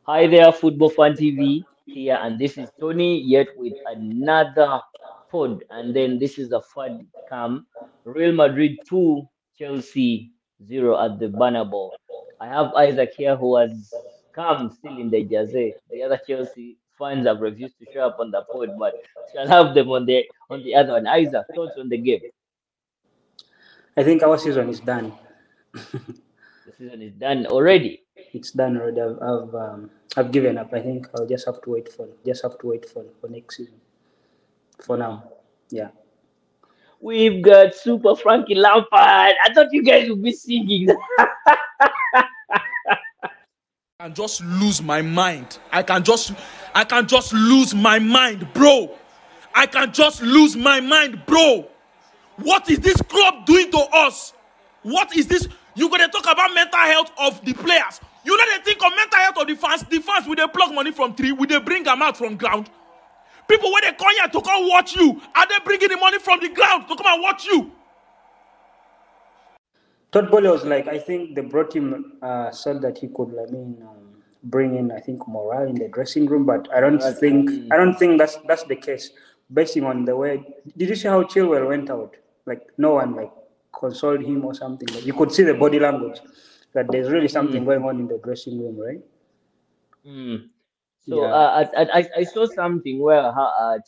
Hi there, Football Fan TV here, and this is Tony, yet with another pod. And then this is a Fan Cam. Real Madrid 2, Chelsea 0 at the Bernabeu. I have Isaac here who has come still in the jersey. The other Chelsea fans have refused to show up on the pod, but shall have them on the other one. Isaac, thoughts on the game? I think our season is done. The season is done already. It's done already. I've given up. I think I'll just have to wait for next season. For Hmm. now, yeah. We've got Super Frankie Lampard. I thought you guys would be singing. Can just lose my mind. I can just lose my mind, bro. I can just lose my mind, bro. What is this club doing to us? What is this? You gonna talk about mental health of the players. You know they think of mental health of the fans. The fans will they plug money from tree, will they bring them out from ground? People when they come here to come watch you, are they bringing the money from the ground to come and watch you? Todd Bowley was like, I think they brought him, said that he could, bring in, I think, morale in the dressing room, but I don't think that's the case. Basing on the way, did you see how Chilwell went out? Like no one like consoled him or something. Like, you could see the body language that there's really something Mm, going on in the dressing room, right? mm. So Yeah, I saw something where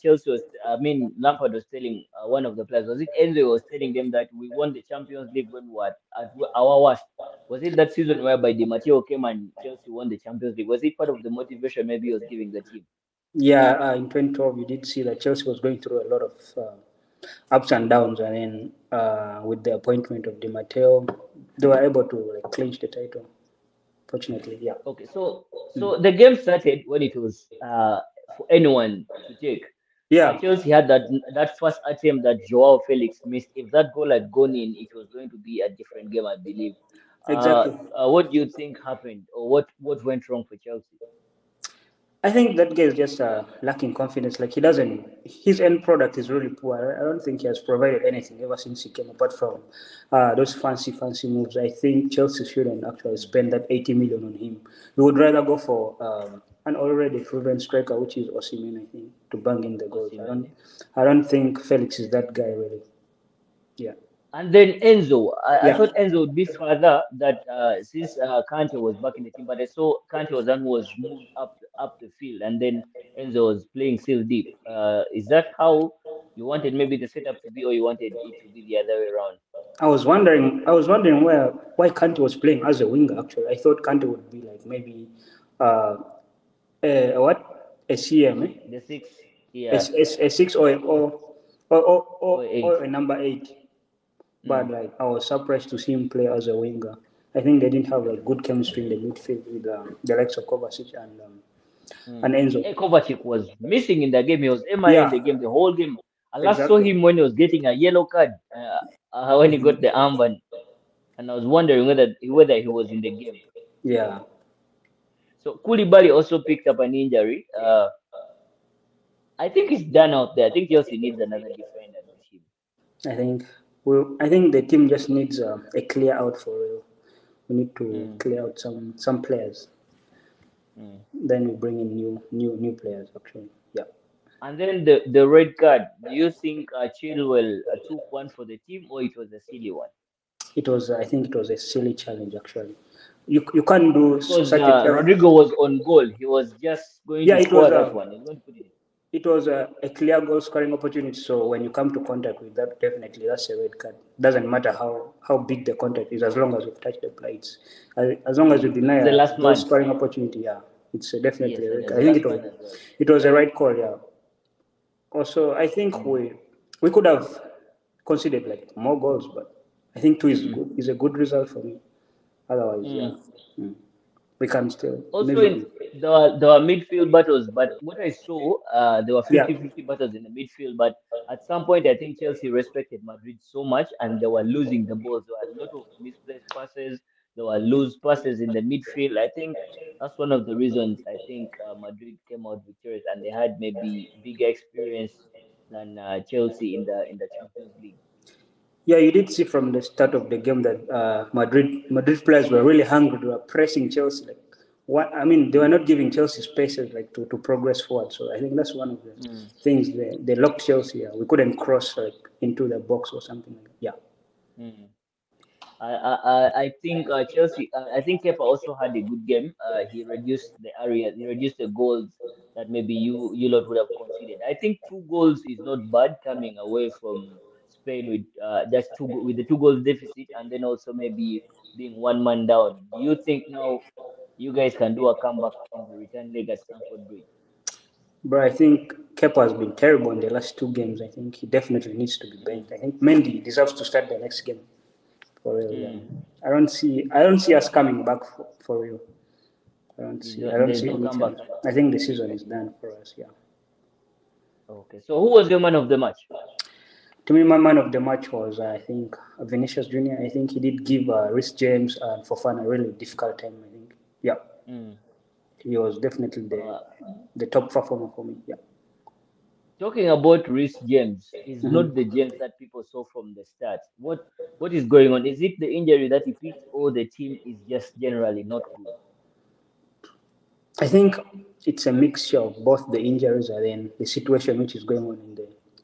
Chelsea was, I mean, Lampard was telling one of the players, was it Enzo was telling them that we won the Champions League when we were at our worst? Was it that season whereby Di Matteo came and Chelsea won the Champions League? Was it part of the motivation maybe he was giving the team? yeah. In 2012, you did see that Chelsea was going through a lot of ups and downs, and then with the appointment of Di Matteo, they were able to like clinch the title. Fortunately, yeah. Okay, so Mm. so the game started when it was for anyone to take. Yeah, Chelsea had that first attempt that Joao Felix missed. If that goal had gone in, it was going to be a different game, I believe. exactly. What do you think happened, or what went wrong for Chelsea? I think that guy is just lacking confidence. Like he doesn't, his end product is really poor. I don't think he has provided anything ever since he came, apart from those fancy moves. I think Chelsea shouldn't actually spend that 80 million on him. We would rather go for an already proven striker, which is Osimhen, I think, to bang in the goals. Osimhen. I don't think Felix is that guy really. Yeah, And then Enzo, I yeah, thought Enzo would be further that since Kante was back in the team, but I saw Kante was one who was moved up the field, and then Enzo was playing still deep. Is that how you wanted maybe the setup to be, or you wanted it to be the other way around? I was wondering why Kante was playing as a winger. Actually, I thought Kante would be like maybe uh, what a CM, eh? The six, yeah, A six or eight. or a number eight. But Mm, like I was surprised to see him play as a winger. I think they didn't have like good chemistry in the midfield with the likes of Kovacic mm. and Enzo. Kovacic was missing in the game. He was MIA in Yeah, the game the whole game. I last saw exactly. him when he was getting a yellow card when he got the armband, and I was wondering whether he was in the game. Yeah, So Koulibaly also picked up an injury. I think he's done out there. I think Chelsea needs another defender with him. I think I think the team just needs a clear out for real. We need to Mm, clear out some players. mm. Then we bring in new players. Actually, yeah. And then the red card. Do you think Chilwell took one for the team, or it was a silly one? It was I think it was a silly challenge actually. You can't do Because such a challenge. Rodrigo was on goal. He was just going Yeah, to score that one. He's going to put it. a clear goal scoring opportunity. So when you come to contact with that, definitely that's a red card. Doesn't matter how big the contact is, as long as you've touched the plates. As long as you deny He's the a last goal man. scoring opportunity, yeah, it's Yes, definitely a red as card. the I think last man as well. it was a right call, yeah. Also, I think Mm, we could have considered like more goals, but I think two mm, is a good result for me. Otherwise, yeah, mm. mm, we can still Also, maybe, there were midfield battles, but what I saw, there were yeah. 50-50 battles in the midfield. But at some point, I think Chelsea respected Madrid so much, and they were losing the balls. There were a lot of misplaced passes. There were loose passes in the midfield. I think that's one of the reasons I think Madrid came out victorious, and they had maybe bigger experience than Chelsea in the Champions League. Yeah, you did see from the start of the game that Madrid players were really hungry. They were pressing Chelsea. Like what I mean, they were not giving Chelsea spaces like to progress forward. So I think that's one of the Mm, things they locked Chelsea. Yeah. We couldn't cross like into the box or something like that. Yeah. mm. I think Chelsea. I think Kepa also had a good game. He reduced the area. He reduced the goals that maybe you lot would have conceded. I think 2 goals is not bad coming away from Spain with just with the 2 goals deficit, and then also maybe being 1 man down. Do you think now you guys can do a comeback in the return leg at Stamford Bridge? But I think Kepa has been terrible in the last 2 games. I think he definitely needs to be Mm, benched. I think Mendy deserves to start the next game for real. Yeah. mm. I don't see us coming back for real. I don't There's see no any comeback. chance. I think the season is done for us. Yeah. Okay, so who was your man of the match? To me, my man of the match was I think Vinicius Junior. I think he did give Rhys James and Fofana a really difficult time. I think. Yeah. Mm. He was definitely Uh, the top performer for me. Yeah. Talking about Reece James, is not the Mhm. James that people saw from the start. What is going on? Is it the injury that he picked, or the team is just generally not good? I think it's a mixture of both the injuries and then the situation which is going on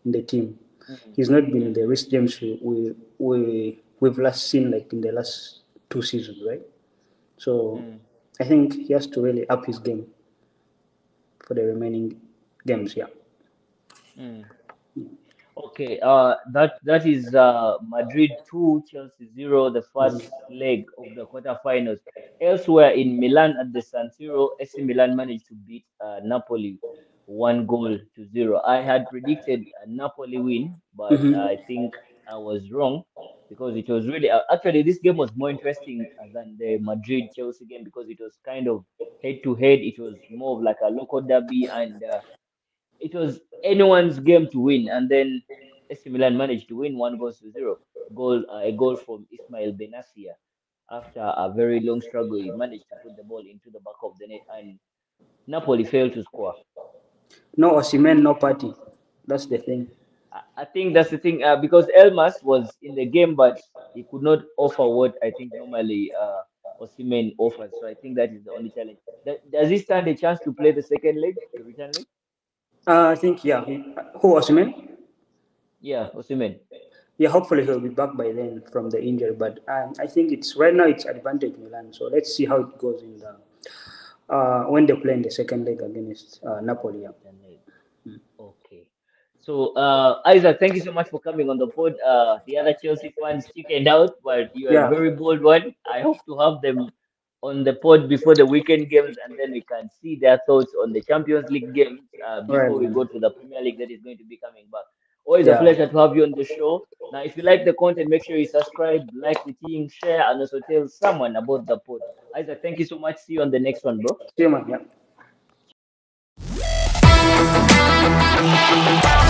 in the team. Mm, He's not been the mm, Rhys James we've last seen like in the last 2 seasons, right? So mm, I think he has to really up his game for the remaining games. Yeah. mm. Okay, that is Madrid 2, Chelsea 0, the first Mhm. leg of the quarterfinals. Elsewhere in Milan at the San Siro, AC Milan managed to beat Napoli 1 goal to 0. I had predicted a Napoli win, but I Mhm. think I was wrong because it was really actually this game was more interesting than the Madrid Chelsea game because it was kind of head to head. It was more of like a local derby and it was anyone's game to win, and then AC Milan managed to win 1 goal to 0. A goal from Ismail Benacia after a very long struggle. He managed to put the ball into the back of the net, and Napoli failed to score. No Osimhen, no party. That's the thing. I think that's the thing because Elmas was in the game, but he could not offer what I think normally Osimhen offers. So I think that is the only challenge. Does he stand a chance to play the second leg, the return leg? I think yeah. Who Osimhen? Yeah, Osimhen. Yeah, hopefully he'll be back by then from the injury. But I think it's right now it's advantage Milan. So let's see how it goes in the when they play in the second leg against Napoli. Yeah. Return leg. Okay. So, Isaac, thank you so much for coming on the pod. The other Chelsea fans chickened out, but you're a Yeah. very bold one. I hope to have them on the pod before the weekend games, and then we can see their thoughts on the Champions League games All right, before we go man. to the Premier League that is going to be coming back. Always a Yeah. pleasure to have you on the show. Now, if you like the content, make sure you subscribe, like the thing, share, and also tell someone about the pod. Isaac, thank you so much. See you on the next one, bro. See you, man. Yeah. Cheers.